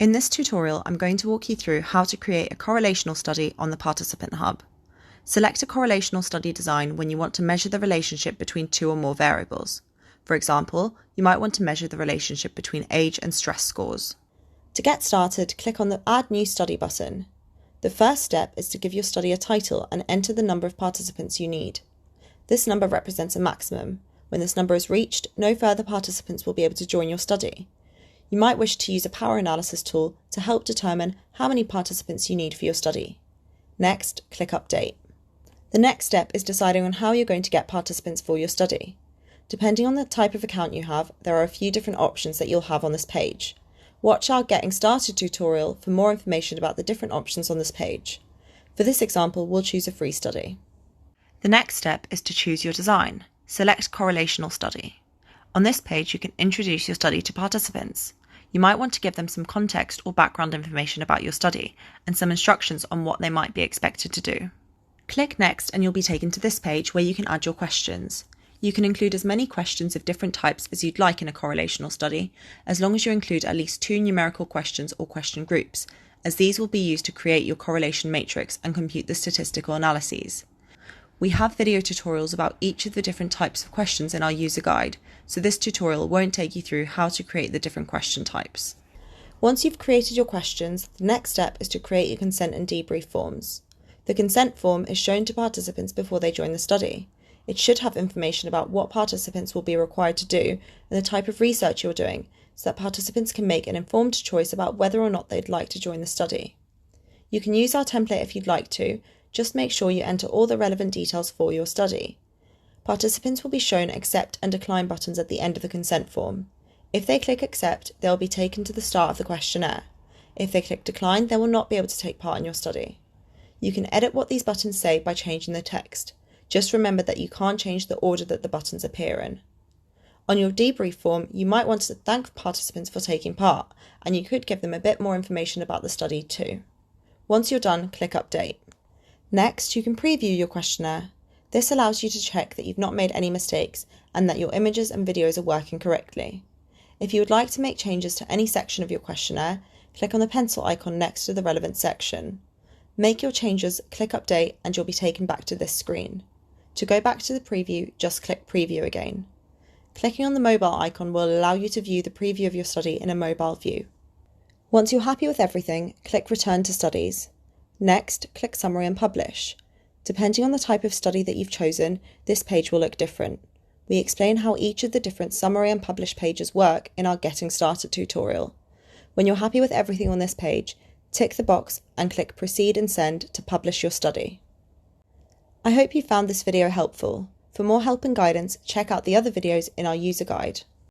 In this tutorial, I'm going to walk you through how to create a correlational study on the Participant Hub. Select a correlational study design when you want to measure the relationship between two or more variables. For example, you might want to measure the relationship between age and stress scores. To get started, click on the Add New Study button. The first step is to give your study a title and enter the number of participants you need. This number represents a maximum. When this number is reached, no further participants will be able to join your study. You might wish to use a power analysis tool to help determine how many participants you need for your study. Next, click Update. The next step is deciding on how you're going to get participants for your study. Depending on the type of account you have, there are a few different options that you'll have on this page. Watch our Getting Started tutorial for more information about the different options on this page. For this example, we'll choose a free study. The next step is to choose your design. Select Correlational Study. On this page, you can introduce your study to participants. You might want to give them some context or background information about your study and some instructions on what they might be expected to do. Click Next and you'll be taken to this page where you can add your questions. You can include as many questions of different types as you'd like in a correlational study, as long as you include at least 2 numerical questions or question groups, as these will be used to create your correlation matrix and compute the statistical analyses. We have video tutorials about each of the different types of questions in our user guide, so this tutorial won't take you through how to create the different question types. Once you've created your questions, the next step is to create your consent and debrief forms. The consent form is shown to participants before they join the study. It should have information about what participants will be required to do and the type of research you're doing, so that participants can make an informed choice about whether or not they'd like to join the study. You can use our template if you'd like to. Just make sure you enter all the relevant details for your study. Participants will be shown accept and decline buttons at the end of the consent form. If they click accept, they will be taken to the start of the questionnaire. If they click decline, they will not be able to take part in your study. You can edit what these buttons say by changing the text. Just remember that you can't change the order that the buttons appear in. On your debrief form, you might want to thank participants for taking part, and you could give them a bit more information about the study too. Once you're done, click Update. Next, you can preview your questionnaire. This allows you to check that you've not made any mistakes and that your images and videos are working correctly. If you would like to make changes to any section of your questionnaire, click on the pencil icon next to the relevant section. Make your changes, click Update, and you'll be taken back to this screen. To go back to the preview, just click Preview again. Clicking on the mobile icon will allow you to view the preview of your study in a mobile view. Once you're happy with everything, click Return to Studies. Next, click Summary and Publish. Depending on the type of study that you've chosen, this page will look different. We explain how each of the different Summary and Publish pages work in our Getting Started tutorial. When you're happy with everything on this page, tick the box and click Proceed and Send to publish your study. I hope you found this video helpful. For more help and guidance, check out the other videos in our user guide.